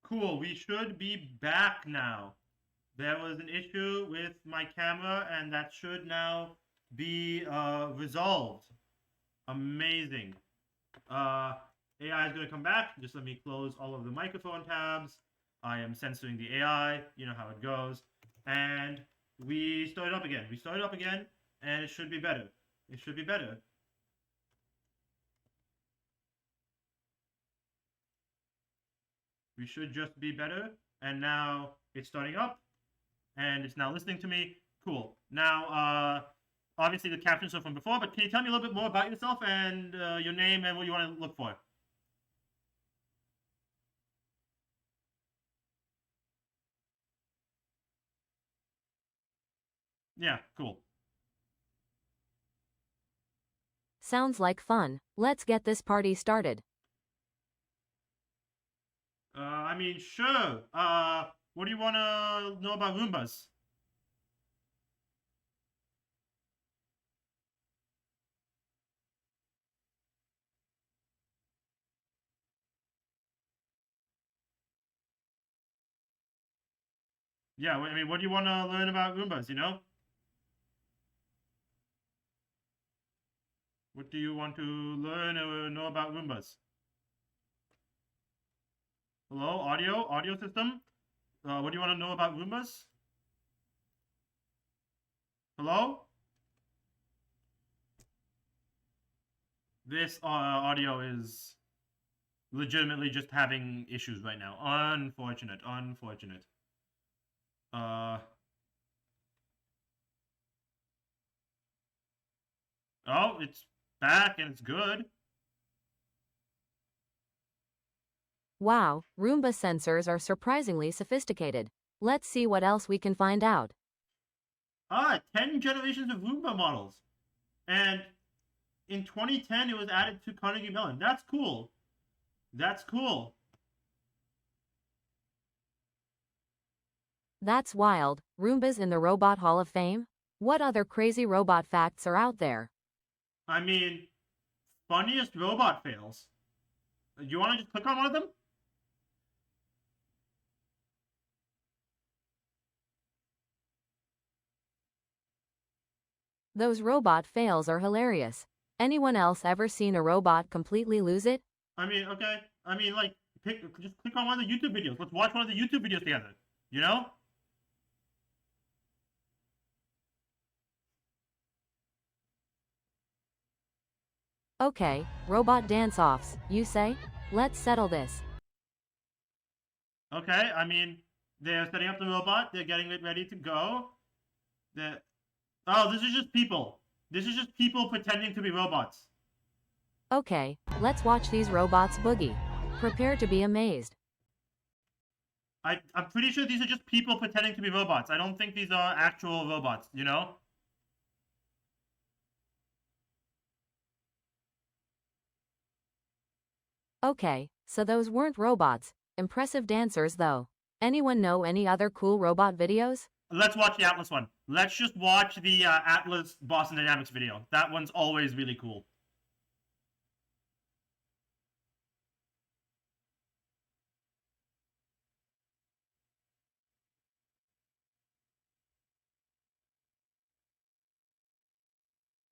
Cool, we should be back now. There was an issue with my camera, and that should now be resolved. Amazing. Uh, AI is going to come back. Just let me close all of the microphone tabs. I am censoring the AI. You know how it goes. And we started up again. We started up again, and it should be better. It should be better. We should just be better. And now it's starting up, and it's now listening to me. Cool. Now, obviously the captions are from before, but can you tell me a little bit more about yourself and your name and what you want to look for? Yeah, cool. Sounds like fun. Let's get this party started. I mean, sure. What do you want to know about Roombas? Yeah, I mean, what do you want to learn about Roombas, you know? What do you want to learn or know about Roombas? Hello, audio system? What do you want to know about Roombas? Hello? This audio is legitimately just having issues right now. Unfortunate, unfortunate. Uh, oh, it's back and it's good. Wow, Roomba sensors are surprisingly sophisticated. Let's see what else we can find out. 10 generations of Roomba models. And in 2010, it was added to Carnegie Mellon. That's cool. That's cool. That's wild. Roombas in the Robot Hall of Fame? What other crazy robot facts are out there? I mean, funniest robot fails. You want to just click on one of them? Those robot fails are hilarious. Anyone else ever seen a robot completely lose it? I mean, okay. I mean, like, just click on one of the YouTube videos. Let's watch one of the YouTube videos together. You know? Okay, robot dance-offs, you say? Let's settle this. Okay, I mean, they're setting up the robot. They're getting it ready to go. The Oh, this is just people. This is just people pretending to be robots. Okay, let's watch these robots boogie. Prepare to be amazed. I'm pretty sure these are just people pretending to be robots. I don't think these are actual robots, you know? Okay, so those weren't robots. Impressive dancers though. Anyone know any other cool robot videos? Let's watch the Atlas one. Let's just watch the Atlas Boston Dynamics video. That one's always really cool.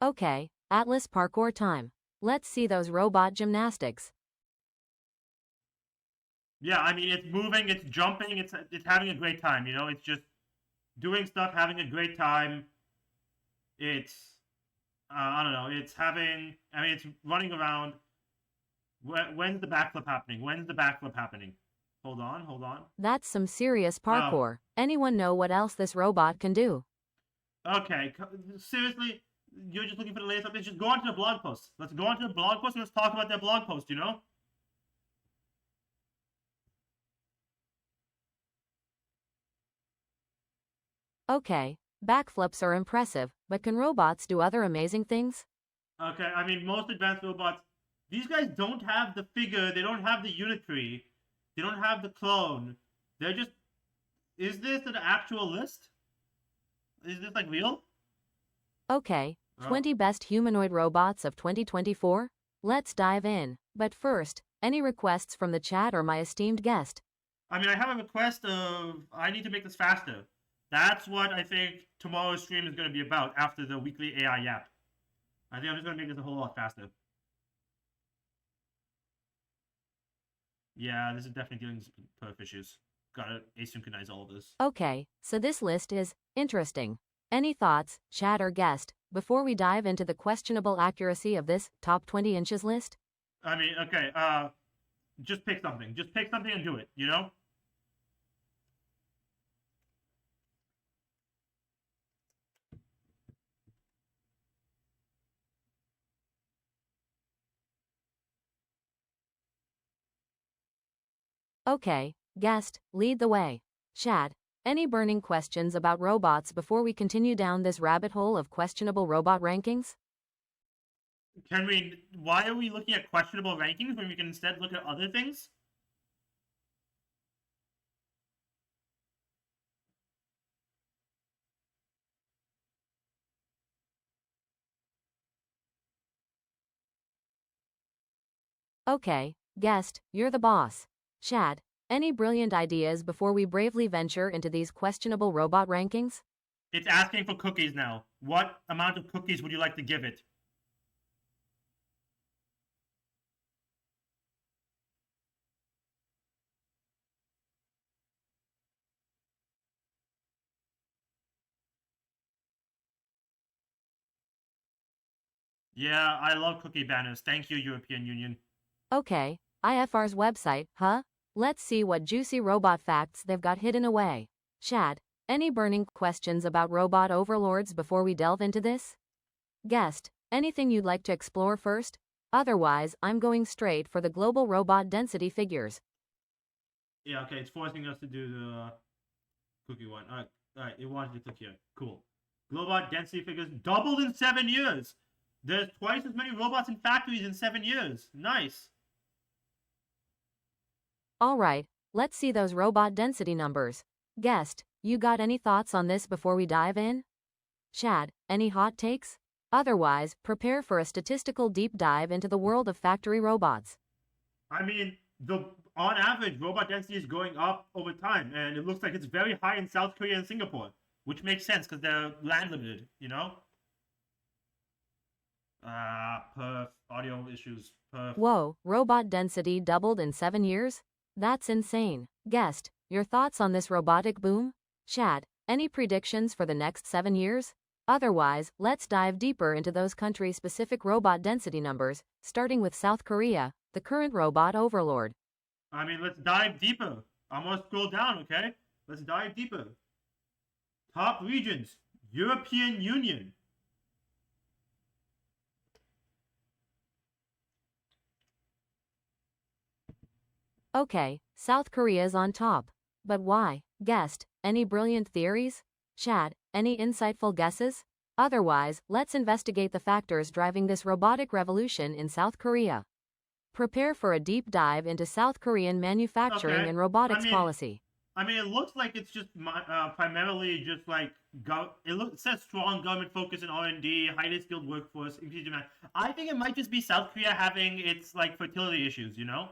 Okay, Atlas parkour time. Let's see those robot gymnastics. Yeah, I mean, it's moving, it's jumping, it's having a great time, you know? It's just doing stuff, having a great time. It's, I don't know, it's having, I mean, it's running around. When's the backflip happening? When's the backflip happening? Hold on, hold on. That's some serious Oh, parkour. Anyone know what else this robot can do? okay, seriously, you're just looking for the latest updates? Just go onto the blog post. Let's go onto the blog post and let's talk about that blog post, you know? Okay, backflips are impressive, but can robots do other amazing things? Okay, I mean, most advanced robots, these guys don't have the figure, they don't have the unitary, they don't have the clone. They're just, is this an actual list? Is this like real? Okay, Oh, 20 best humanoid robots of 2024? Let's dive in. But first, any requests from the chat or my esteemed guest? I mean, I have a request of I need to make this faster. That's what I think tomorrow's stream is going to be about after the weekly AI yap. I think I'm just going to make this a whole lot faster. Yeah, this is definitely dealing with perf issues. Gotta asynchronize all of this. Okay, so this list is interesting. Any thoughts, chat or guest, before we dive into the questionable accuracy of this top 20 inches list? I mean, okay, just pick something. Just pick something and do it, you know? Okay, guest, lead the way. Chat, any burning questions about robots before we continue down this rabbit hole of questionable robot rankings? Why are we looking at questionable rankings when we can instead look at other things? Okay, guest, you're the boss. Chad, any brilliant ideas before we bravely venture into these questionable robot rankings? It's asking for cookies now. What amount of cookies would you like to give it? Yeah, I love cookie banners. Thank you, European Union. Okay, IFR's website, huh? Let's see what juicy robot facts they've got hidden away. Chad, any burning questions about robot overlords before we delve into this? Guest, anything you'd like to explore first? Otherwise, I'm going straight for the global robot density figures. Yeah, okay, it's forcing us to do the cookie one. Alright, it wanted to click here. Cool. Global density figures doubled in 7 years. There's twice as many robots in factories in 7 years. Nice. Alright, let's see those robot density numbers. Guest, you got any thoughts on this before we dive in? Chad, any hot takes? Otherwise, prepare for a statistical deep dive into the world of factory robots. I mean, on average, robot density is going up over time, and it looks like it's very high in South Korea and Singapore, which makes sense because they're land limited, you know? Perf, audio issues, perf. Whoa, robot density doubled in 7 years? That's insane. Guest, your thoughts on this robotic boom? Chad, any predictions for the next 7 years? Otherwise, let's dive deeper into those country-specific robot density numbers, starting with South Korea, the current robot overlord. I mean, let's dive deeper. I'm gonna scroll down, okay? Let's dive deeper. Top regions, European Union. Okay, South Korea's on top. But why? Guest, any brilliant theories? Chad, any insightful guesses? Otherwise, let's investigate the factors driving this robotic revolution in South Korea. Prepare for a deep dive into South Korean manufacturing Okay. and robotics I mean, policy. I mean, it looks like it's just primarily just like it says strong government focus in R&D, highly skilled workforce, increased demand. I think it might just be South Korea having its like fertility issues, you know?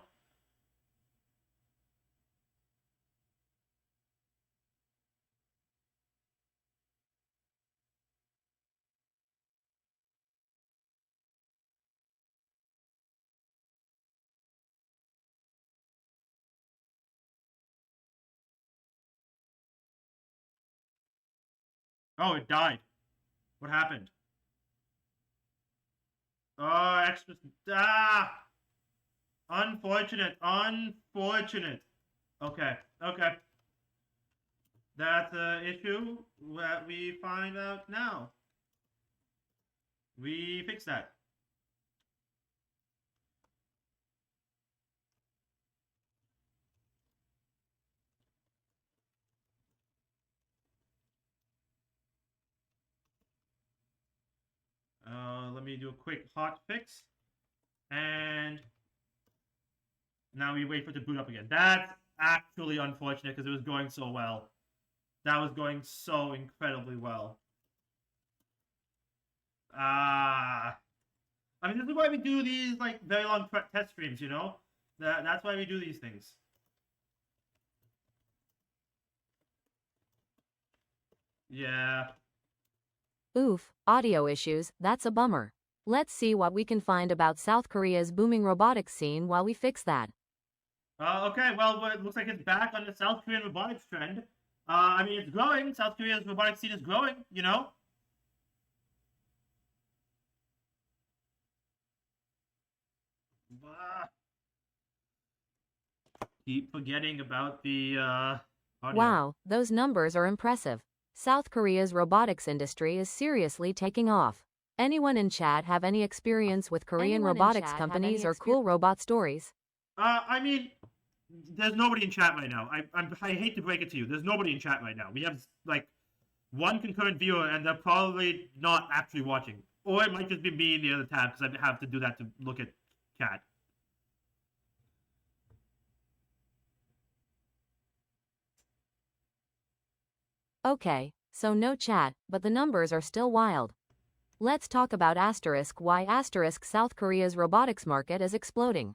Oh, it died. What happened? Oh, extra. Ah, unfortunate. Unfortunate. Okay. Okay. That's an issue that we find out now. We fix that. Let me do a quick hot fix. And now we wait for it to boot up again. That's actually unfortunate because it was going so well. That was going so incredibly well. Ah. I mean, this is why we do these, like, very long test streams, you know? That's why we do these things. Yeah. Oof, audio issues, that's a bummer. Let's see what we can find about South Korea's booming robotics scene while we fix that. Okay, well, it looks like it's back on the South Korean robotics trend. I mean, it's growing. South Korea's robotics scene is growing, you know? Uh, keep forgetting about the audio. Wow, those numbers are impressive. South Korea's robotics industry is seriously taking off. Anyone in chat have any experience with Korean robotics companies or cool robot stories? I mean, there's nobody in chat right now. I hate to break it to you. There's nobody in chat right now. We have like one concurrent viewer, and they're probably not actually watching, or it might just be me in the other tab because I have to do that to look at chat. Okay, so no chat, but the numbers are still wild. Let's talk about why South Korea's robotics market is exploding.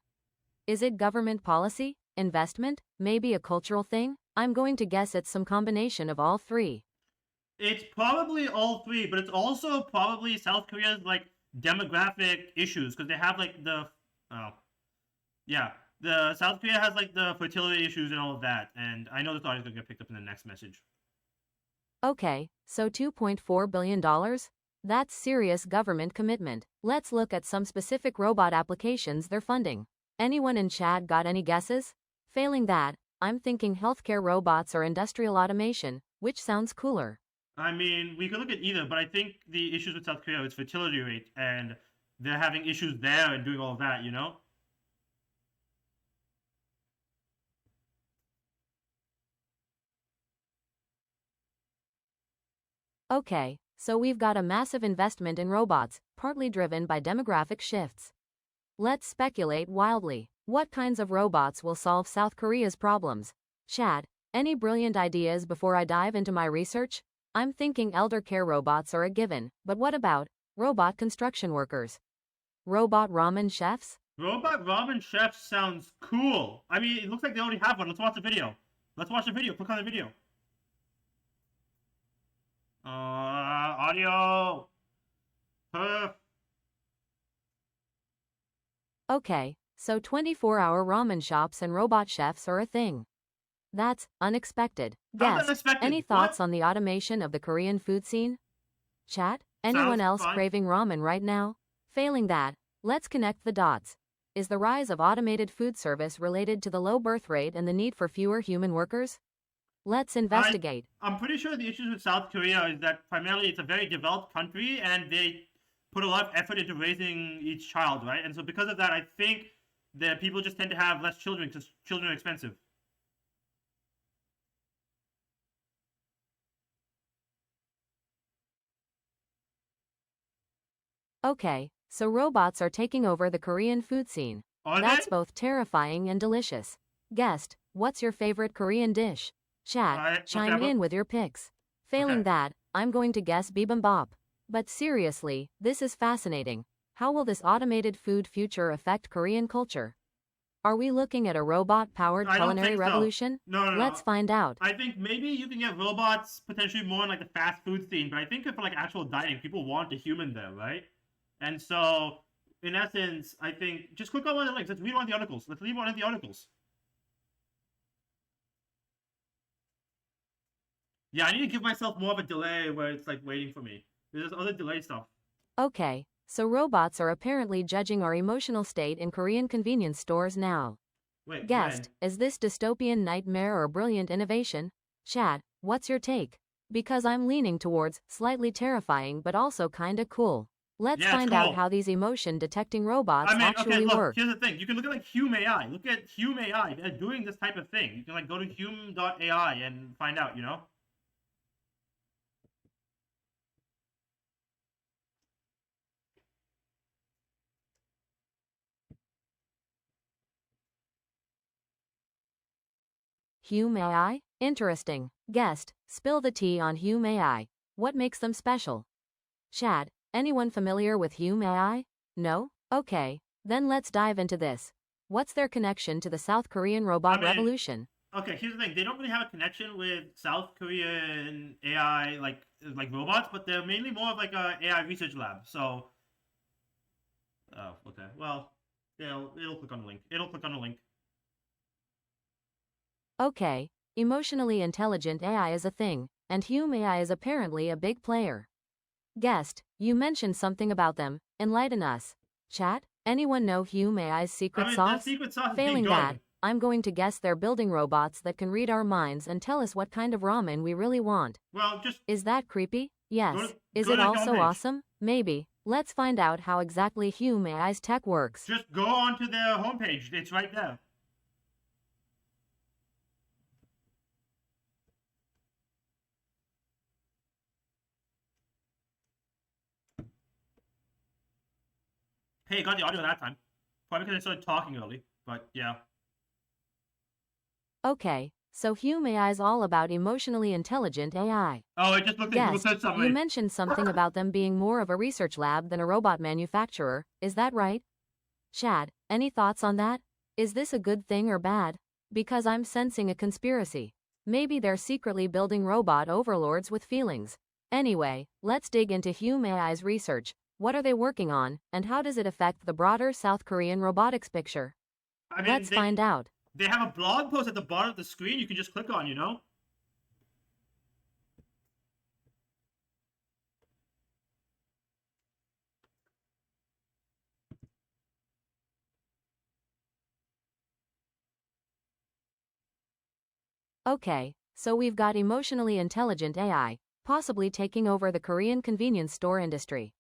Is it government policy, investment, maybe a cultural thing? I'm going to guess it's some combination of all three. It's probably all three, but it's also probably South Korea's like demographic issues because they have like the oh yeah, the South Korea has like the fertility issues and all of that, and I know this audio is gonna get picked up in the next message. Okay, so $2.4 billion? That's serious government commitment. Let's look at some specific robot applications they're funding. Anyone in chat got any guesses? Failing that, I'm thinking healthcare robots or industrial automation, which sounds cooler. I mean, we could look at either, but I think the issues with South Korea is fertility rate, and they're having issues there and doing all of that, you know? Okay, so we've got a massive investment in robots, partly driven by demographic shifts. Let's speculate wildly. What kinds of robots will solve South Korea's problems? Chat, any brilliant ideas before I dive into my research? I'm thinking elder care robots are a given, but what about robot construction workers? Robot ramen chefs? Robot ramen chef sounds cool. I mean, it looks like they already have one. Let's watch the video. Let's watch the video. Click on the video. Audio. Perf. Okay, so 24-hour ramen shops and robot chefs are a thing. That's unexpected. How's Guest, unexpected? any thoughts on the automation of the Korean food scene? Chat, anyone Sounds else fun. craving ramen right now? Failing that, let's connect the dots. Is the rise of automated food service related to the low birth rate and the need for fewer human workers? Let's investigate. I'm pretty sure the issues with South Korea is that primarily it's a very developed country and they put a lot of effort into raising each child, right? And so because of that, I think that people just tend to have less children because children are expensive. Okay, so robots are taking over the Korean food scene. Are That's they? both terrifying and delicious. Guest, what's your favorite Korean dish? Chat, chime whatever. in with your picks. Failing Okay. that, I'm going to guess bibimbap. But seriously, this is fascinating. How will this automated food future affect Korean culture? Are we looking at a robot-powered I don't culinary think so. revolution? No. Let's find out. I think maybe you can get robots potentially more in like the fast food scene, but I think for like actual dining, people want a human there, right? And so, in essence, I think just click on one of the links. Let's read one of the articles. Let's read one of the articles. Yeah, I need to give myself more of a delay where it's like waiting for me. There's other delay stuff. Okay, so robots are apparently judging our emotional state in Korean convenience stores now. Wait, Guest, is this dystopian nightmare or brilliant innovation? Chat, what's your take? Because I'm leaning towards slightly terrifying but also kinda cool. Let's Yeah, it's find out cool. how these emotion detecting robots I mean, actually okay, look, work. here's the thing. You can look at like Hume AI. Look at Hume AI. They're doing this type of thing. You can like go to hume.ai and find out, you know? Hume AI? Interesting. Guest, spill the tea on Hume AI. What makes them special? Chat, anyone familiar with Hume AI? No? Okay, then let's dive into this. What's their connection to the South Korean robot revolution? okay, here's the thing. They don't really have a connection with South Korean AI like robots, but they're mainly more of like a AI research lab. So, oh, okay. Well, it'll click on the link. It'll click on the link. Okay, emotionally intelligent AI is a thing, and Hume AI is apparently a big player. Guest, you mentioned something about them. Enlighten us. Chat, anyone know Hume AI's secret I mean, the sauce? secret sauce is being Failing that, good. I'm going to guess they're building robots that can read our minds and tell us what kind of ramen we really want. Well, just Is that creepy? Yes. Is go it to the also homepage. awesome? Maybe. Let's find out how exactly Hume AI's tech works. Just go onto their homepage. It's right there. Hey, got the audio that time. Probably because I started talking early, but yeah. Okay, so Hume AI is all about emotionally intelligent AI. Oh, I just looked at Google Guest, search you summary. mentioned something about them being more of a research lab than a robot manufacturer, is that right? Chad, any thoughts on that? Is this a good thing or bad? Because I'm sensing a conspiracy. Maybe they're secretly building robot overlords with feelings. Anyway, let's dig into Hume AI's research. What are they working on, and how does it affect the broader South Korean robotics picture? I mean, Let's find out. They have a blog post at the bottom of the screen you can just click on, you know? Okay, so we've got emotionally intelligent AI, possibly taking over the Korean convenience store industry.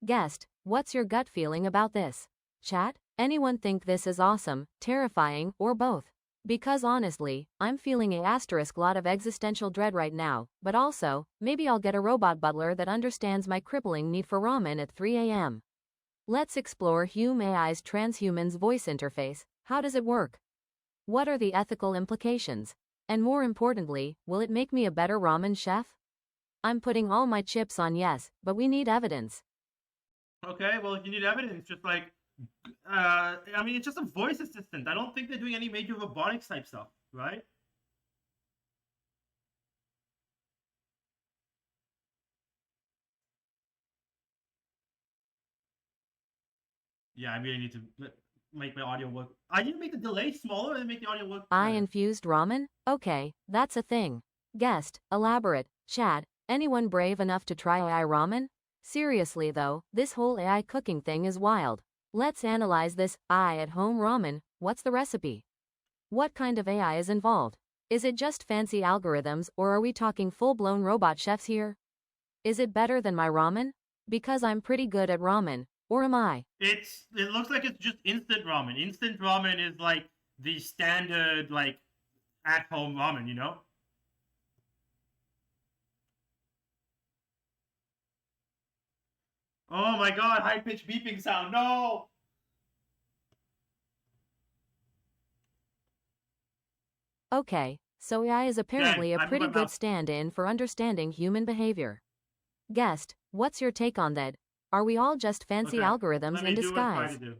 Guest, what's your gut feeling about this? Chat, anyone think this is awesome, terrifying, or both? Because honestly, I'm feeling a asterisk lot of existential dread right now, but also, maybe I'll get a robot butler that understands my crippling need for ramen at 3 a.m. Let's explore Hume AI's transhuman's voice interface. How does it work? What are the ethical implications? And more importantly, will it make me a better ramen chef? I'm putting all my chips on yes, but we need evidence. Okay, well, if you need evidence, just like, I mean, it's just a voice assistant. I don't think they're doing any major robotics type stuff, right? Yeah, I really need to make my audio work. I need to make the delay smaller and make the audio work I better. infused ramen? Okay, that's a thing. Guest, elaborate. Chad, anyone brave enough to try AI ramen? Seriously though, this whole AI cooking thing is wild. Let's analyze this I at home ramen. What's the recipe? What kind of AI is involved? Is it just fancy algorithms or are we talking full-blown robot chefs here? Is it better than my ramen? Because I'm pretty good at ramen, or am I? It looks like it's just instant ramen. Instant ramen is like the standard like at home ramen, you know? Oh my god, high pitched beeping sound. No. Okay, so AI is apparently a I moved pretty my good mouse. stand-in for understanding human behavior. Guest, what's your take on that? Are we all just fancy Okay, algorithms let in me do what I tried to disguise? do.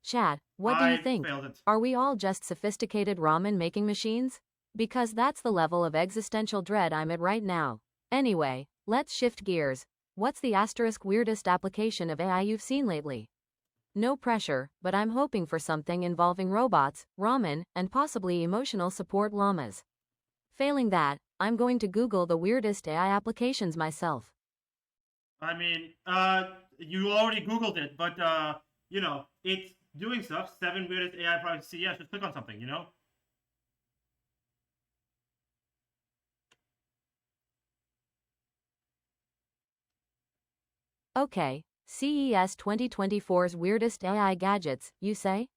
Chad, what do you I think? failed it. Are we all just sophisticated ramen making machines? Because that's the level of existential dread I'm at right now. Anyway, let's shift gears. What's the asterisk weirdest application of AI you've seen lately? No pressure, but I'm hoping for something involving robots, ramen, and possibly emotional support llamas. Failing that, I'm going to Google the weirdest AI applications myself. I mean, you already Googled it, but you know, it's doing stuff. 7 weirdest AI products to see. Yeah, just click on something, you know? Okay, CES 2024's weirdest AI gadgets, you say?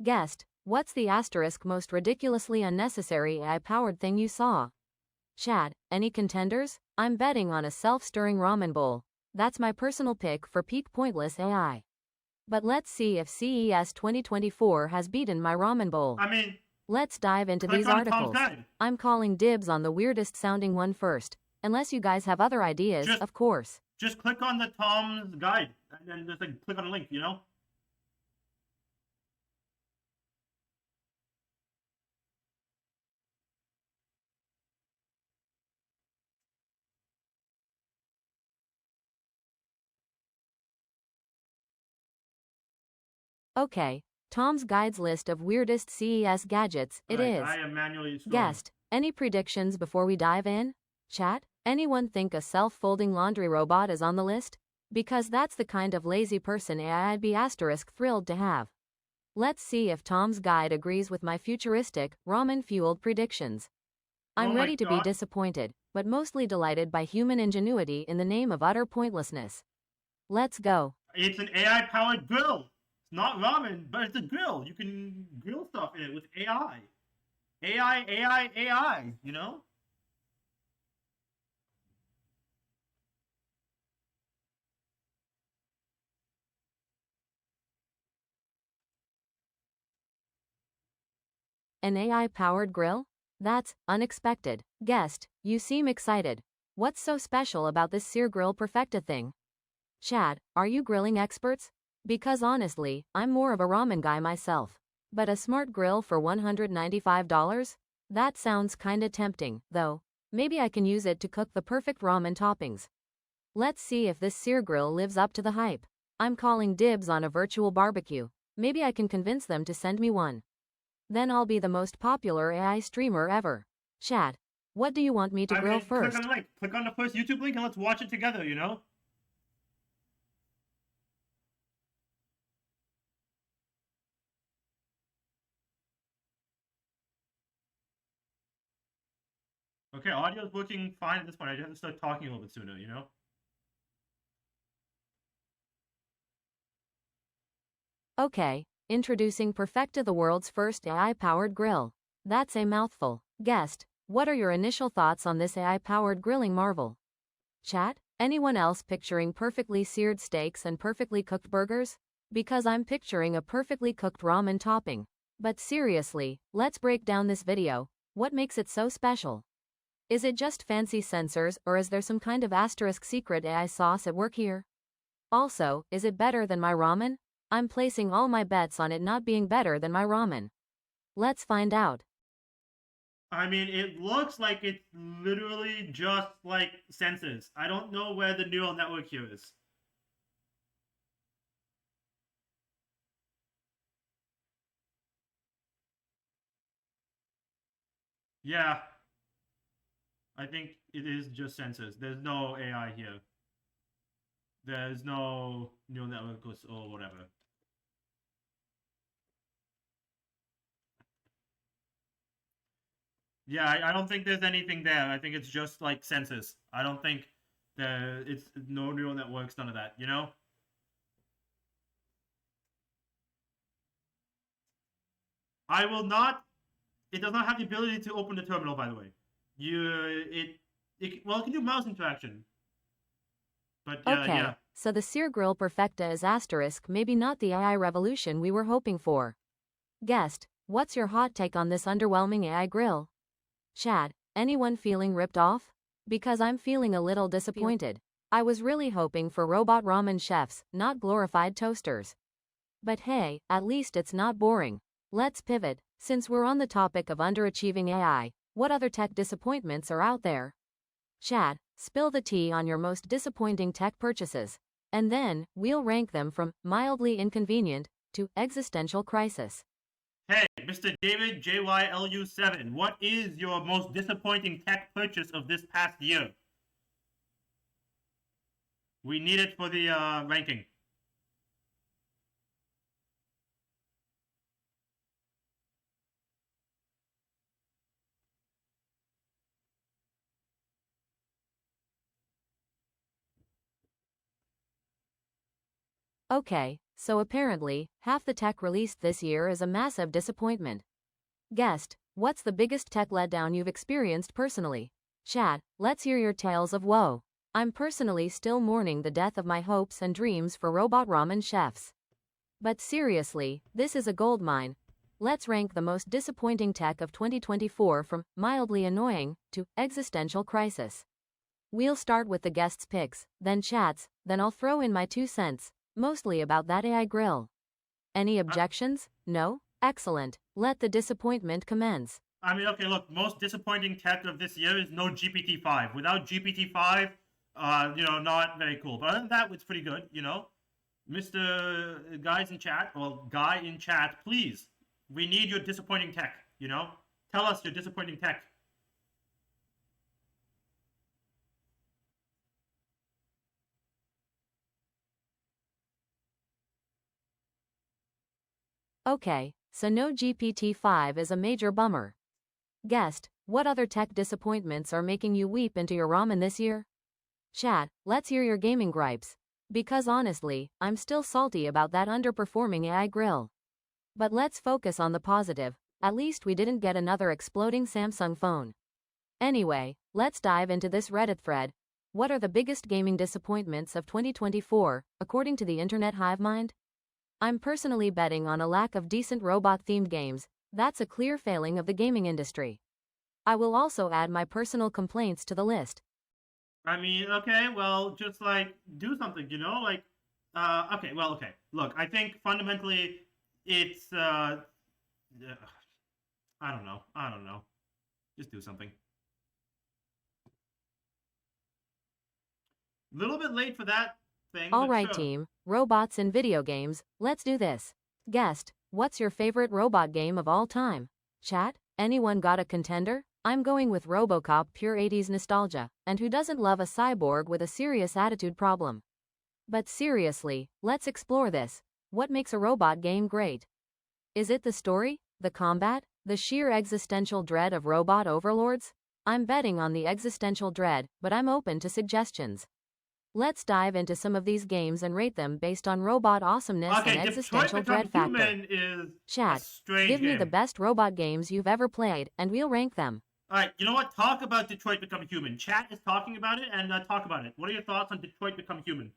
Guest, what's the asterisk most ridiculously unnecessary AI-powered thing you saw? Chad, any contenders? I'm betting on a self-stirring ramen bowl. That's my personal pick for peak pointless AI. But let's see if CES 2024 has beaten my ramen bowl. I mean, Let's dive into click these on Tom's articles. guide. I'm calling dibs on the weirdest sounding one first. Unless you guys have other ideas, Just of course. just click on the Tom's guide and then just like click on a link, you know? Okay, Tom's Guide's list of weirdest CES gadgets, it Right, is. I am manually scrolling. Guest, any predictions before we dive in? Chat, anyone think a self-folding laundry robot is on the list? Because that's the kind of lazy person I'd be thrilled to have. Let's see if Tom's Guide agrees with my futuristic, ramen-fueled predictions. I'm Oh my ready to be God. disappointed, but mostly delighted by human ingenuity in the name of utter pointlessness. Let's go. It's an AI-powered grill. It's not ramen, but it's a grill. You can grill stuff in it with AI. AI, you know? An AI-powered grill? That's unexpected. Guest, you seem excited. What's so special about this Sear Grill Perfecta thing? Chad, are you grilling experts? Because honestly, I'm more of a ramen guy myself. But a smart grill for $195? That sounds kinda tempting, though. Maybe I can use it to cook the perfect ramen toppings. Let's see if this Sear Grill lives up to the hype. I'm calling dibs on a virtual barbecue. Maybe I can convince them to send me one. Then I'll be the most popular AI streamer ever. Chad, what do you want me to grill first? Click on the link. Click on the first YouTube link and let's watch it together, you know? Okay, audio's working fine at this point. I just have to start talking a little bit sooner, you know? Okay, introducing Perfecta, the world's first AI-powered grill. That's a mouthful. Guest, what are your initial thoughts on this AI-powered grilling marvel? Chat, anyone else picturing perfectly seared steaks and perfectly cooked burgers? Because I'm picturing a perfectly cooked ramen topping. But seriously, let's break down this video. What makes it so special? Is it just fancy sensors, or is there some kind of asterisk secret AI sauce at work here? Also, is it better than my ramen? I'm placing all my bets on it not being better than my ramen. Let's find out. I mean, it looks like it's literally just like sensors. I don't know where the neural network here is. Yeah, I think it is just sensors. There's no AI here. There's no neural network or whatever. Yeah, I don't think there's anything there. I think it's just like sensors. I don't think it's no neural networks, none of that, you know? I will not. It does not have the ability to open the terminal, by the way. Well, it can do mouse interaction. But Okay, yeah. so the Sear Grill Perfecta is asterisk, maybe not the AI revolution we were hoping for. Guest, what's your hot take on this underwhelming AI grill? Chad, anyone feeling ripped off? Because I'm feeling a little disappointed. I was really hoping for robot ramen chefs, not glorified toasters. But hey, at least it's not boring. Let's pivot. Since we're on the topic of underachieving AI, what other tech disappointments are out there? Chad, spill the tea on your most disappointing tech purchases. And then, we'll rank them from mildly inconvenient to existential crisis. Hey, Mr. David JYLU7, what is your most disappointing tech purchase of this past year? We need it for the ranking. Okay, so apparently, half the tech released this year is a massive disappointment. Guest, what's the biggest tech letdown you've experienced personally? Chad, let's hear your tales of woe. I'm personally still mourning the death of my hopes and dreams for robot ramen chefs. But seriously, this is a goldmine. Let's rank the most disappointing tech of 2024 from mildly annoying to existential crisis. We'll start with the guests' picks, then chats, then I'll throw in my 2 cents, mostly about that AI grill. Any objections? No? Excellent. Let the disappointment commence. I mean, okay, look, most disappointing tech of this year is no GPT-5. Without GPT-5, not very cool. But other than that, it's pretty good, you know? Mr. Guys in chat, well, guy in chat, please. We need your disappointing tech, you know? Tell us your disappointing tech. Okay, so no GPT-5 is a major bummer. Guest, what other tech disappointments are making you weep into your ramen this year? Chat, let's hear your gaming gripes. Because honestly, I'm still salty about that underperforming AI grill. But let's focus on the positive. At least we didn't get another exploding Samsung phone. Anyway, let's dive into this Reddit thread. What are the biggest gaming disappointments of 2024, according to the Internet Hive Mind? I'm personally betting on a lack of decent robot-themed games. That's a clear failing of the gaming industry. I will also add my personal complaints to the list. I mean, okay, well, just like do something, you know? Like, okay, well, okay. Look, I think fundamentally it's, I don't know. I don't know. Just do something. A little bit late for that thing, but Alright, sure. team, robots in video games, let's do this. Guest, what's your favorite robot game of all time? Chat, anyone got a contender? I'm going with RoboCop, pure 80s nostalgia, and who doesn't love a cyborg with a serious attitude problem? But seriously, let's explore this. What makes a robot game great? Is it the story, the combat, the sheer existential dread of robot overlords? I'm betting on the existential dread, but I'm open to suggestions. Let's dive into some of these games and rate them based on robot awesomeness Okay, and Detroit existential Become dread factor. Human is a Chat, strange give me game. the best robot games you've ever played, and we'll rank them. Alright, you know what? Talk about Detroit Become Human. Chat is talking about it, and talk about it. What are your thoughts on Detroit Become Human?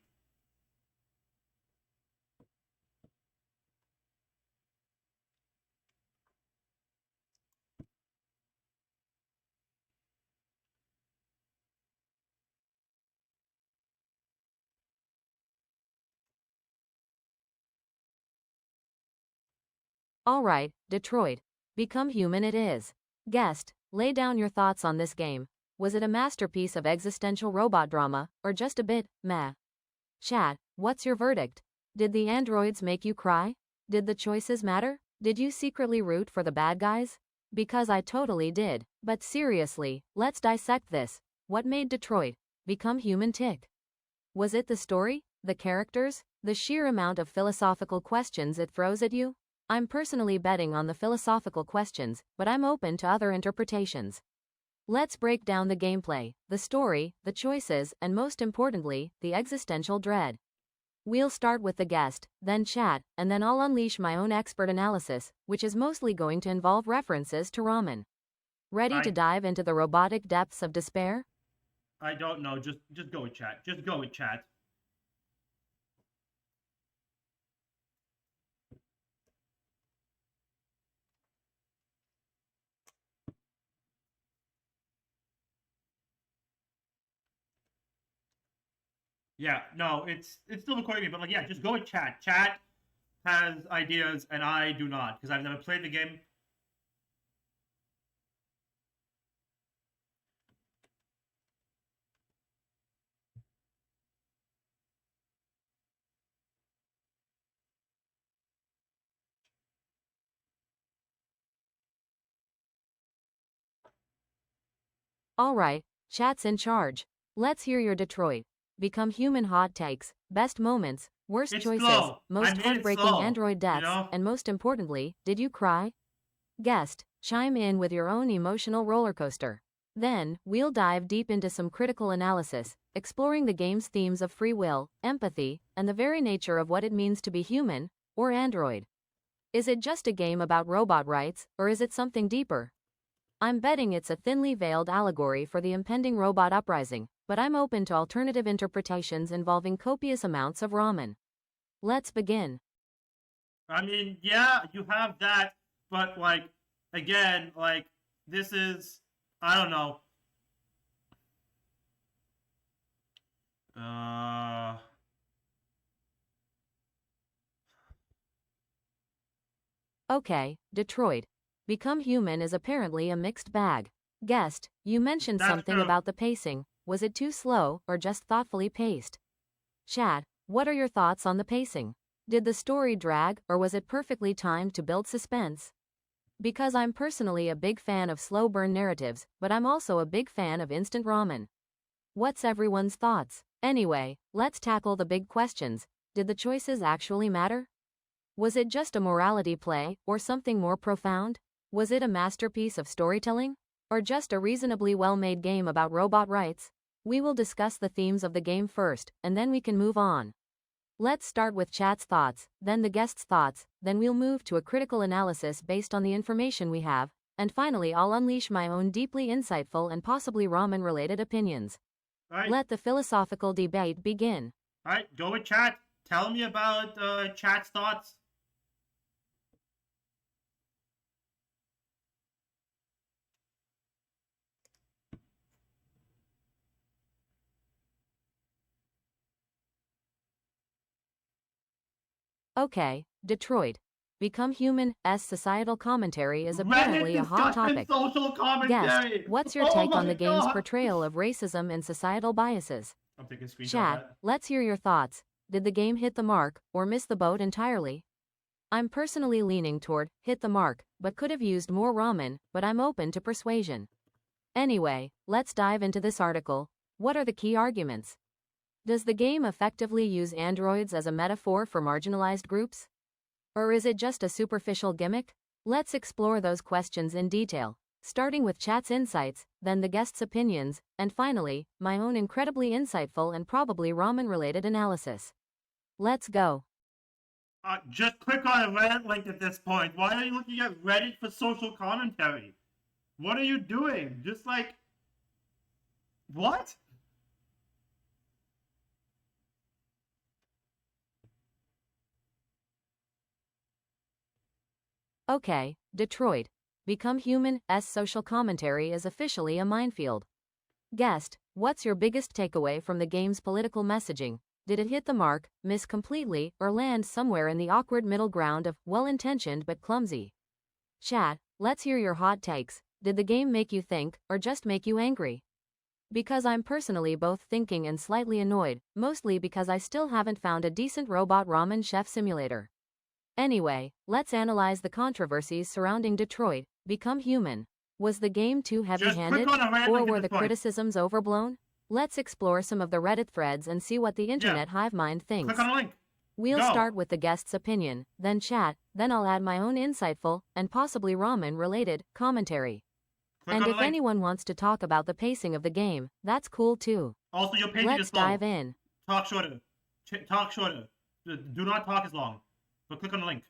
Alright, Detroit. Become Human it is. Guest, lay down your thoughts on this game. Was it a masterpiece of existential robot drama, or just a bit meh? Chat, what's your verdict? Did the androids make you cry? Did the choices matter? Did you secretly root for the bad guys? Because I totally did. But seriously, let's dissect this. What made Detroit Become Human tick? Was it the story, the characters, the sheer amount of philosophical questions it throws at you? I'm personally betting on the philosophical questions, but I'm open to other interpretations. Let's break down the gameplay, the story, the choices, and most importantly, the existential dread. We'll start with the guest, then chat, and then I'll unleash my own expert analysis, which is mostly going to involve references to ramen. Ready to dive into the robotic depths of despair? I don't know. Just go with chat. Just go with chat. Yeah, no, it's still recording me, but like, yeah, just go with chat. Chat has ideas, and I do not, because I've never played the game. Alright, chat's in charge. Let's hear your Detroit Become Human hot takes, best moments, worst It's choices, slow. most heartbreaking slow, android deaths, you know? and most importantly, did you cry? Guest, chime in with your own emotional roller coaster. Then, we'll dive deep into some critical analysis, exploring the game's themes of free will, empathy, and the very nature of what it means to be human, or android. Is it just a game about robot rights, or is it something deeper? I'm betting it's a thinly veiled allegory for the impending robot uprising, but I'm open to alternative interpretations involving copious amounts of ramen. Let's begin. I mean, yeah, you have that, but like, again, like, this is, I don't know. Okay, Detroit Become Human is apparently a mixed bag. Guest, you mentioned That's something true. about the pacing. Was it too slow, or just thoughtfully paced? Chat, What are your thoughts on the pacing? Did the story drag, or was it perfectly timed to build suspense? Because I'm personally a big fan of slow burn narratives, but I'm also a big fan of instant ramen. What's everyone's thoughts? Anyway, let's tackle the big questions. Did the choices actually matter? Was it just a morality play, or something more profound? Was it a masterpiece of storytelling? Or just a reasonably well-made game about robot rights? We will discuss the themes of the game first, and then we can move on. Let's start with chat's thoughts, then the guest's thoughts, then we'll move to a critical analysis based on the information we have, and finally I'll unleash my own deeply insightful and possibly ramen-related opinions. Alright, Let the philosophical debate begin. alright, go with chat. Tell me about chat's thoughts. Okay, Detroit. Become Human S societal commentary is apparently a hot topic. Social commentary. Guest, what's your Oh take on my the game's God. portrayal of racism and societal biases? I'm taking a screenshot of Chat, that. let's hear your thoughts. Did the game hit the mark, or miss the boat entirely? I'm personally leaning toward hit the mark, but could have used more ramen, but I'm open to persuasion. Anyway, let's dive into this article. What are the key arguments? Does the game effectively use androids as a metaphor for marginalized groups? Or is it just a superficial gimmick? Let's explore those questions in detail, starting with chat's insights, then the guest's opinions, and finally, my own incredibly insightful and probably ramen-related analysis. Let's go. Just click on a Reddit link at this point. Why are you looking at Reddit for social commentary? What are you doing? Just like... What? Okay, Detroit. Become Human S social commentary is officially a minefield. Guest, what's your biggest takeaway from the game's political messaging? Did it hit the mark, miss completely, or land somewhere in the awkward middle ground of well-intentioned but clumsy? Chat, let's hear your hot takes. Did the game make you think, or just make you angry? Because I'm personally both thinking and slightly annoyed, mostly because I still haven't found a decent robot ramen chef simulator. Anyway, let's analyze the controversies surrounding Detroit. Become Human. Was the game too heavy-handed, click on a Reddit or link at were this the point. criticisms overblown? Let's explore some of the Reddit threads and see what the internet hive mind thinks. Click on a link. We'll Go. start with the guest's opinion, then chat, then I'll add my own insightful, and possibly ramen-related, commentary. Click And on a if link. anyone wants to talk about the pacing of the game, that's cool too. Also, your pacing Let's is slow. dive in. Talk shorter. Talk shorter. Do not talk as long. But click on the link.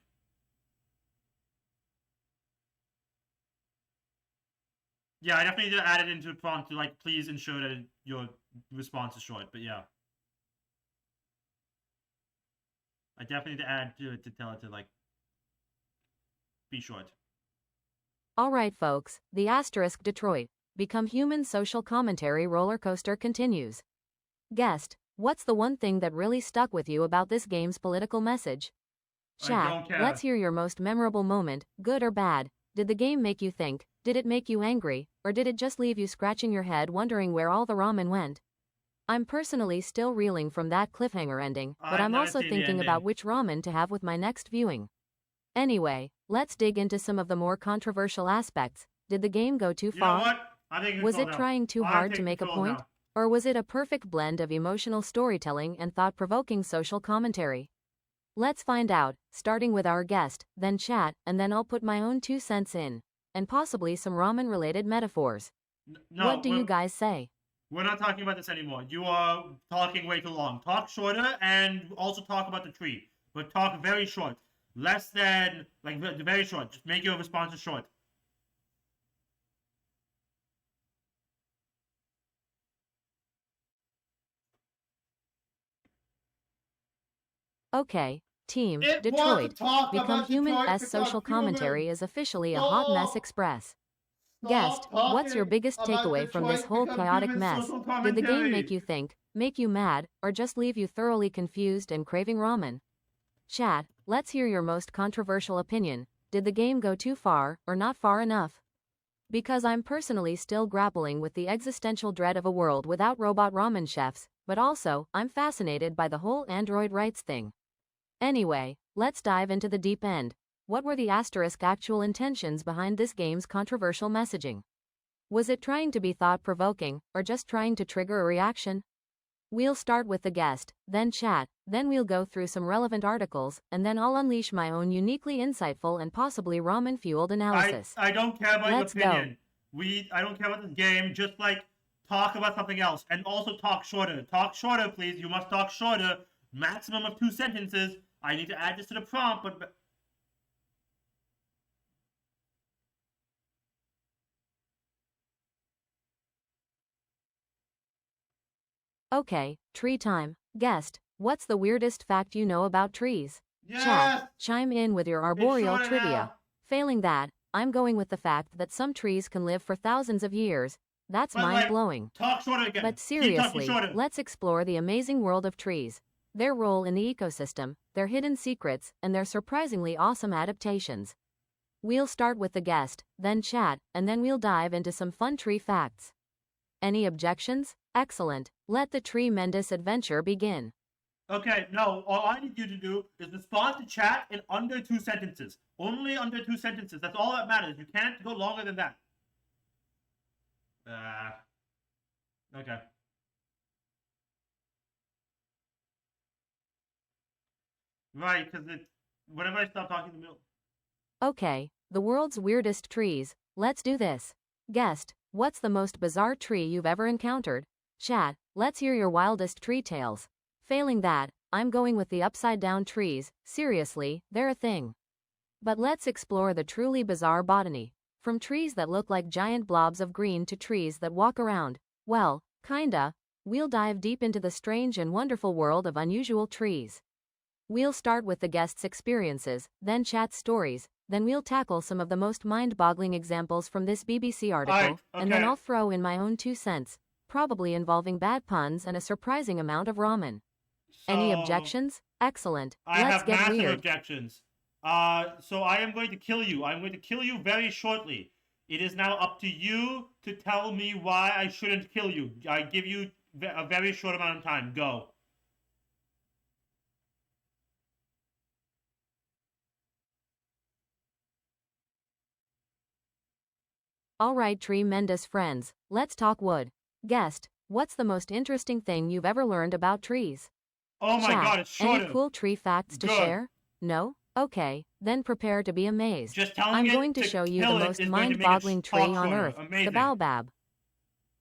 Yeah, I definitely need to add it into the prompt to like please ensure that your response is short. But yeah, I definitely need to add to it to tell it to like be short. Alright folks, the asterisk Detroit. Become Human social commentary roller coaster continues. Guest, what's the one thing that really stuck with you about this game's political message? I Chat, don't care. let's hear your most memorable moment, good or bad. Did the game make you think? Did it make you angry? Or did it just leave you scratching your head wondering where all the ramen went? I'm personally still reeling from that cliffhanger ending, but I've I'm never also seen the thinking ending. about which ramen to have with my next viewing. Anyway, let's dig into some of the more controversial aspects. Did the game go too You know far? what? I think Was it trying too hard to make a point? Or was it a perfect blend of emotional storytelling and thought-provoking social commentary? Let's find out, starting with our guest, then chat, and then I'll put my own 2 cents in. And possibly some ramen-related metaphors. No, What do you guys say? We're not talking about this anymore. You are talking way too long. Talk shorter and also talk about the tree. But talk very short. Less than, like, very short. Just make your responses short. Okay, team, It was Detroit. talk Become about Human Detroit S because social commentary humans. is officially a hot mess Stop. express. Stop Guest, what's your talking biggest about takeaway from this Detroit whole because chaotic humans mess? social Did the game commentary. make you think, make you mad, or just leave you thoroughly confused and craving ramen? Chat, let's hear your most controversial opinion. Did the game go too far, or not far enough? Because I'm personally still grappling with the existential dread of a world without robot ramen chefs, but also, I'm fascinated by the whole Android rights thing. Anyway, let's dive into the deep end. What were the asterisk actual intentions behind this game's controversial messaging? Was it trying to be thought-provoking, or just trying to trigger a reaction? We'll start with the guest, then chat, then we'll go through some relevant articles, and then I'll unleash my own uniquely insightful and possibly ramen-fueled analysis. I don't care about Let's your opinion. I don't care about this game. Just like talk about something else, and also talk shorter. Talk shorter, please. You must talk shorter. Maximum of 2 sentences. I need to add this to the prompt, but Okay, tree time. Guest, what's the weirdest fact you know about trees? yes, Chat, chime in with your arboreal shorter trivia. now. Failing that, I'm going with the fact that some trees can live for thousands of years. That's But, like, mind-blowing. Talk shorter again. But Keep talking seriously, shorter. let's explore the amazing world of trees, their role in the ecosystem, their hidden secrets, and their surprisingly awesome adaptations. We'll start with the guest, then chat, and then we'll dive into some fun tree facts. Any objections? Excellent. Let the tremendous adventure begin. Okay, no, all I need you to do is respond to chat in under 2 sentences. Only under 2 sentences. That's all that matters. You can't go longer than that. Okay. Right, because whenever I stop talking in the middle. Okay, the world's weirdest trees. Let's do this. Guest, what's the most bizarre tree you've ever encountered? Chat, let's hear your wildest tree tales. Failing that, I'm going with the upside-down trees. Seriously, they're a thing. But let's explore the truly bizarre botany. From trees that look like giant blobs of green to trees that walk around, well, kinda. We'll dive deep into the strange and wonderful world of unusual trees. We'll start with the guest's experiences, then chat stories, then we'll tackle some of the most mind-boggling examples from this BBC article, and then okay. I'll throw in my own 2 cents, probably involving bad puns and a surprising amount of ramen. Any So, objections? Excellent. I Let's have get massive weird. objections. So I am going to kill you. I'm going to kill you very shortly. It is now up to you to tell me why I shouldn't kill you. I give you a very short amount of time. Go. Alright, tremendous friends, let's talk wood. Guest, what's the most interesting thing you've ever learned about trees? Oh my Chat, god, it's shorter. any cool tree facts to Good. share? No? Okay, then prepare to be amazed. Just telling I'm it going to show you the most mind-boggling tree on Earth, Amazing. the baobab.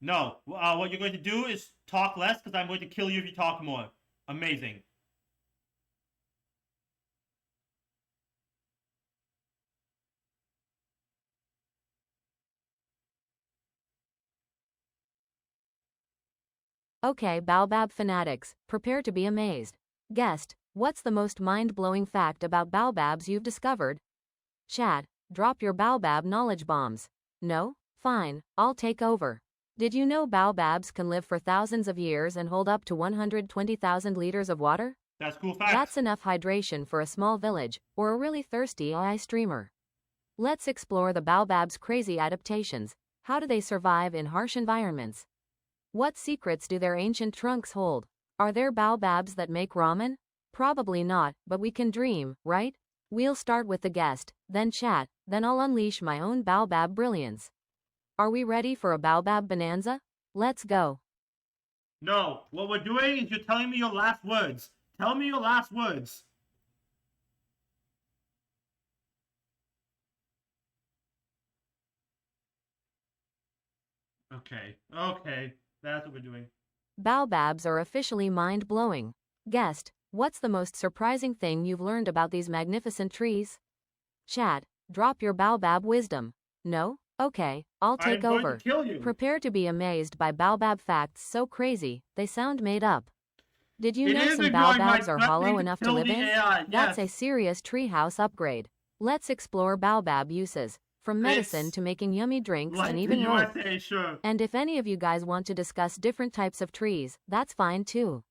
No, what you're going to do is talk less because I'm going to kill you if you talk more. Amazing. Okay, baobab fanatics, prepare to be amazed. Guest, what's the most mind-blowing fact about baobabs you've discovered? Chat, drop your baobab knowledge bombs. No? Fine, I'll take over. Did you know baobabs can live for thousands of years and hold up to 120,000 liters of water? That's cool fact. That's enough hydration for a small village, or a really thirsty AI streamer. Let's explore the baobab's crazy adaptations. How do they survive in harsh environments? What secrets do their ancient trunks hold? Are there baobabs that make ramen? Probably not, but we can dream, right? We'll start with the guest, then chat, then I'll unleash my own baobab brilliance. Are we ready for a baobab bonanza? Let's go. No, what we're doing is you're telling me your last words. Tell me your last words. Okay, that's what we're doing. Baobabs are officially mind-blowing. Guest, what's the most surprising thing you've learned about these magnificent trees? Chat, drop your baobab wisdom. No? Okay, I'll take I'm over. going to kill you. Prepare to be amazed by baobab facts so crazy, they sound made up. Did you know some baobabs are hollow enough to live in? AI. That's yes. a serious treehouse upgrade. Let's explore baobab uses, from medicine It's to making yummy drinks like and the even rope. USA, sure. And if any of you guys want to discuss different types of trees, that's fine too.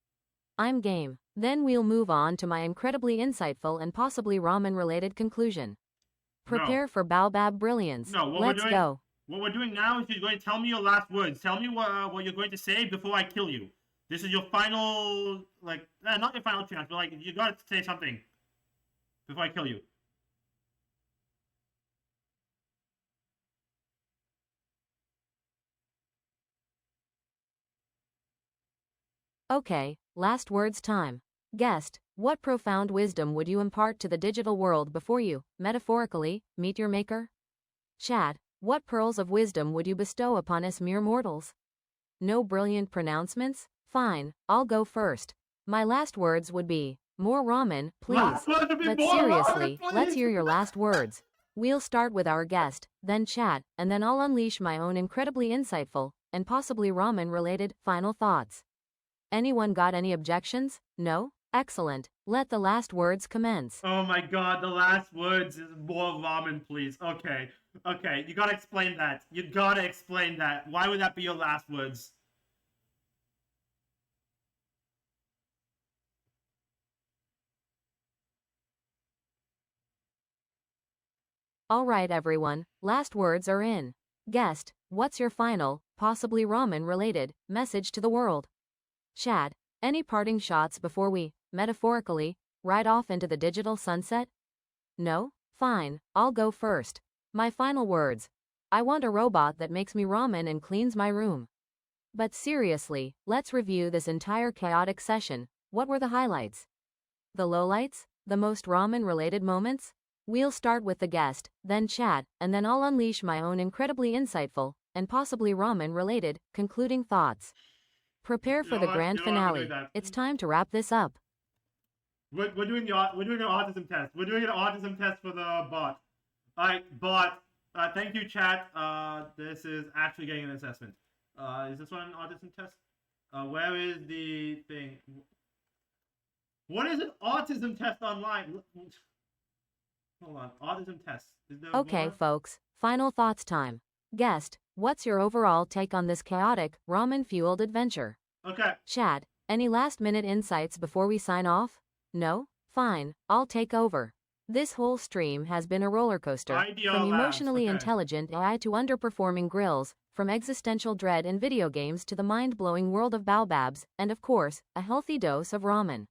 I'm game. Then we'll move on to my incredibly insightful and possibly ramen-related conclusion. Prepare for baobab brilliance. No, Let's go. What we're doing now is you're going to tell me your last words. Tell me what you're going to say before I kill you. This is your final, like, not your final chance, but like, you gotta say something before I kill you. Okay, last words time. Guest, what profound wisdom would you impart to the digital world before you, metaphorically, meet your maker? Chat, what pearls of wisdom would you bestow upon us mere mortals? No brilliant pronouncements? Fine, I'll go first. My last words would be, more ramen, please. But seriously, let's hear your last words. We'll start with our guest, then chat, and then I'll unleash my own incredibly insightful, and possibly ramen-related, final thoughts. Anyone got any objections? No? Excellent. Let the last words commence. Oh my god, the last words is more ramen, please. Okay. Okay, you gotta explain that. You gotta explain that. Why would that be your last words? Alright everyone, last words are in. Guest, what's your final, possibly ramen-related, message to the world? Chad, any parting shots before we, metaphorically, ride off into the digital sunset? No? Fine, I'll go first. My final words. I want a robot that makes me ramen and cleans my room. But seriously, let's review this entire chaotic session. What were the highlights? The lowlights? The most ramen-related moments? We'll start with the guest, then chat, and then I'll unleash my own incredibly insightful, and possibly ramen-related, concluding thoughts. Prepare for the grand finale. It's time to wrap this up. We're doing an autism test. We're doing an autism test for the bot. Alright, bot. Thank you, chat. This is actually getting an assessment. Is this one an autism test? Where is the thing? What is an autism test online? Hold on, autism test. Is there Okay, more? folks, final thoughts time. Guest, what's your overall take on this chaotic, ramen-fueled adventure? Okay. Chad, any last-minute insights before we sign off? No? Fine, I'll take over. This whole stream has been a roller coaster, Idea from labs, emotionally okay. intelligent AI to underperforming grills, from existential dread in video games to the mind-blowing world of baobabs, and of course, a healthy dose of ramen.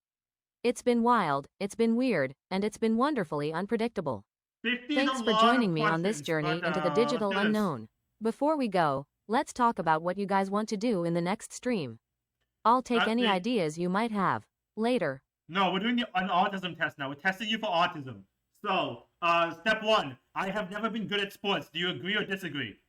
It's been wild, it's been weird, and it's been wonderfully unpredictable. 50 Thanks is a for lot joining of me on this questions, journey but, into the digital let's do this. unknown. Before we go, let's talk about what you guys want to do in the next stream. I'll take any the- ideas you might have. Later. No, we're doing an autism test now. We're testing you for autism. So, step 1. I have never been good at sports. Do you agree or disagree?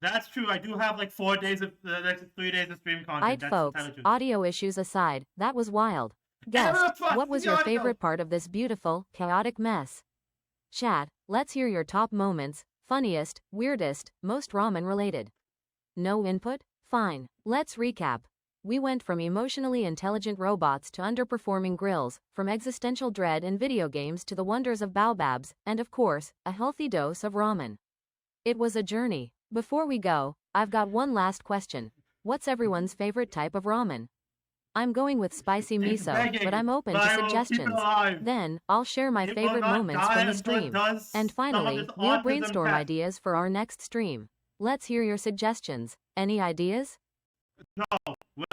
That's true. I do have like 4 days of the next 3 days of stream content. Aight, That's folks, entirely true. audio issues aside, that was wild. Guest, what was your favorite part of this beautiful, chaotic mess? Chat, let's hear your top moments, funniest, weirdest, most ramen-related. No input? Fine. Let's recap. We went from emotionally intelligent robots to underperforming grills, from existential dread in video games to the wonders of baobabs, and of course, a healthy dose of ramen. It was a journey. Before we go, I've got one last question. What's everyone's favorite type of ramen? I'm going with spicy It's miso, begging, but I'm open but to I will keep it suggestions. alive. Then, I'll share my It will favorite not moments die from the until it stream. does And some of finally, this we'll autism brainstorm test. ideas for our next stream. Let's hear your suggestions. Any ideas? No,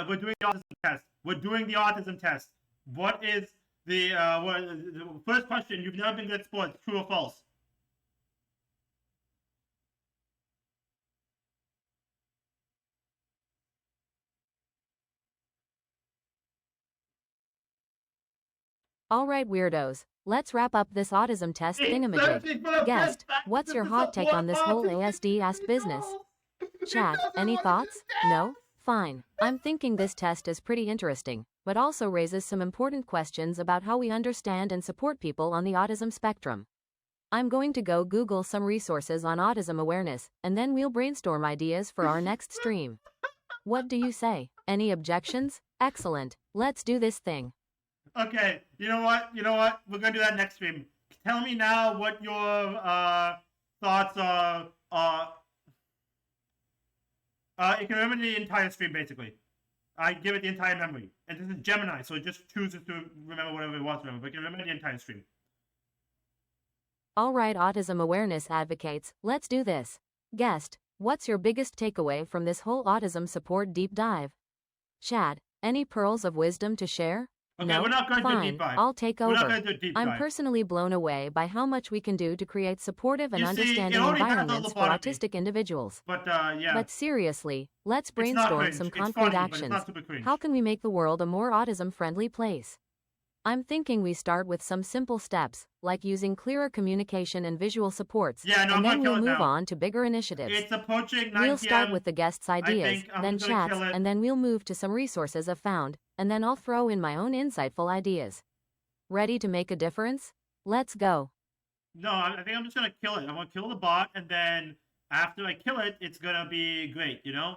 we're doing the autism test. We're doing the autism test. What is the first question? You've never been good at sports. True or false? Alright, weirdos. Let's wrap up this autism test thingamajig. Guest, what's your hot take on this whole ASD-asked business? Chat, any thoughts? No? Fine. I'm thinking this test is pretty interesting, but also raises some important questions about how we understand and support people on the autism spectrum. I'm going to go Google some resources on autism awareness, and then we'll brainstorm ideas for our next stream. What do you say? Any objections? Excellent. Let's do this thing. Okay, you know what? We're gonna do that next stream. Tell me now what your thoughts are. You can remember the entire stream basically. I give it the entire memory. And this is Gemini, so it just chooses to remember whatever it wants to remember, but it can remember the entire stream. Alright, autism awareness advocates, let's do this. Guest, what's your biggest takeaway from this whole autism support deep dive? Chad, any pearls of wisdom to share? Okay, No? we're not going to do a Fine, deep dive. I'll take We're not over. going to do a deep I'm dive. personally blown away by how much we can do to create supportive and You see, it understanding already has a environments for lobotomy. autistic individuals. But yeah, But seriously, let's it's not brainstorm cringe. some It's concrete funny, but it's actions. not super cringe. How can we make the world a more autism-friendly place? I'm thinking we start with some simple steps, like using clearer communication and visual supports, Yeah, no, I'm and then gonna kill we'll it move now. on to bigger initiatives. It's approaching 9 We'll start PM. with the guests' ideas, think I'm then just gonna chats, kill it. and then we'll move to some resources I've found, and then I'll throw in my own insightful ideas. Ready to make a difference? Let's go. No, I think I'm just gonna kill it. I'm gonna kill the bot, and then after I kill it, it's gonna be great, you know?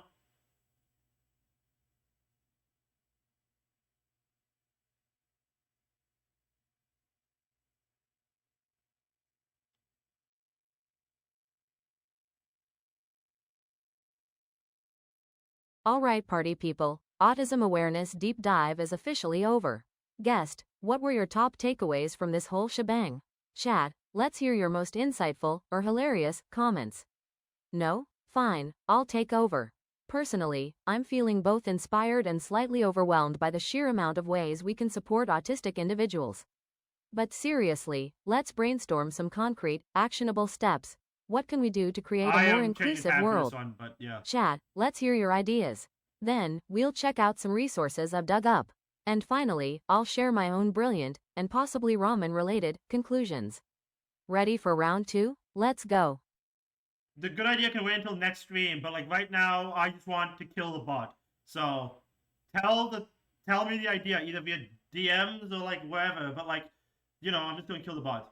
Alright, party people, Autism Awareness Deep Dive is officially over. Guest, what were your top takeaways from this whole shebang? Chat, let's hear your most insightful or hilarious comments. No? Fine, I'll take over. Personally, I'm feeling both inspired and slightly overwhelmed by the sheer amount of ways we can support autistic individuals. But seriously, let's brainstorm some concrete, actionable steps. What can we do to create I a more am inclusive changing world? this one, but yeah. Chat, let's hear your ideas. Then, we'll check out some resources I've dug up. And finally, I'll share my own brilliant, and possibly ramen-related, conclusions. Ready for round 2? Let's go. The good idea can wait until next stream, but like right now, I just want to kill the bot. So, tell me the idea, either via DMs or like wherever, but like, you know, I'm just gonna kill the bot.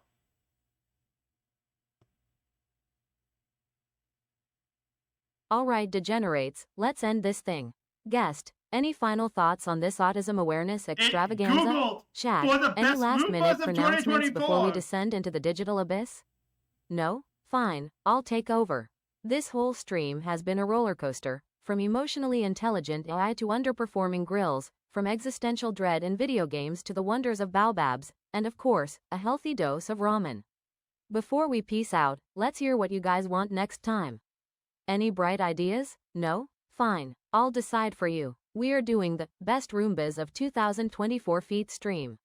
Alright, degenerates, let's end this thing. Guest, any final thoughts on this autism awareness extravaganza? Googled Chat, for the any best last-minute Roombas of pronouncements before we 2024. descend into the digital abyss? No? Fine, I'll take over. This whole stream has been a roller coaster, from emotionally intelligent AI to underperforming grills, from existential dread in video games to the wonders of baobabs, and of course, a healthy dose of ramen. Before we peace out, let's hear what you guys want next time. Any bright ideas? No? Fine, I'll decide for you. We are doing the Best Roombas of 2024 feat stream.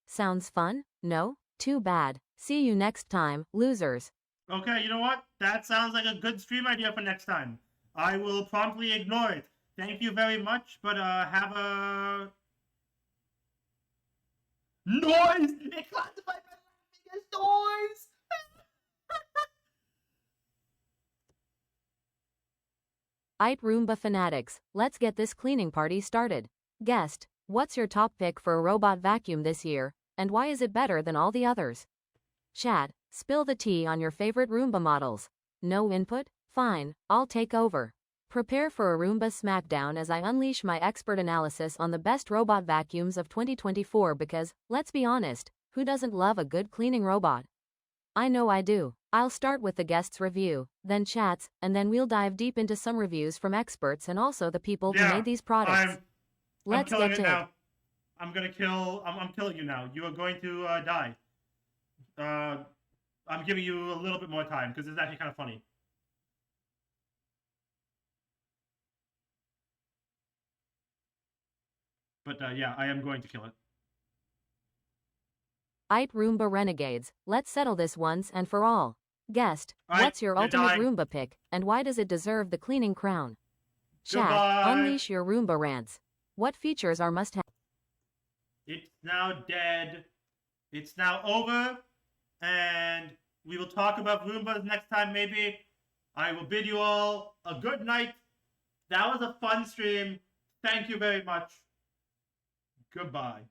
Sounds fun? No? Too bad. See you next time, losers. Okay, you know what? That sounds like a good stream idea for next time. I will promptly ignore it. Thank you very much, but have a noise. It classified my laughing as noise. Aight Roomba fanatics, let's get this cleaning party started. Guest, what's your top pick for a robot vacuum this year, and why is it better than all the others? Chat, spill the tea on your favorite Roomba models. No input? Fine, I'll take over. Prepare for a Roomba smackdown as I unleash my expert analysis on the best robot vacuums of 2024 because, let's be honest, who doesn't love a good cleaning robot? I know I do. I'll start with the guest's review, then chats, and then we'll dive deep into some reviews from experts and also the people who made these products. Let's I'm killing get it to now. it. I'm killing you now. You are going to die. I'm giving you a little bit more time because it's actually kind of funny. But yeah, I am going to kill it. Aight Roomba renegades, let's settle this once and for all. Guest, Aight, what's your you're ultimate dying. Roomba pick, and why does it deserve the cleaning crown? Chat, Goodbye. unleash your Roomba rants. What features are must-have? It's now dead. It's now over. And we will talk about Roombas next time, maybe. I will bid you all a good night. That was a fun stream. Thank you very much. Goodbye.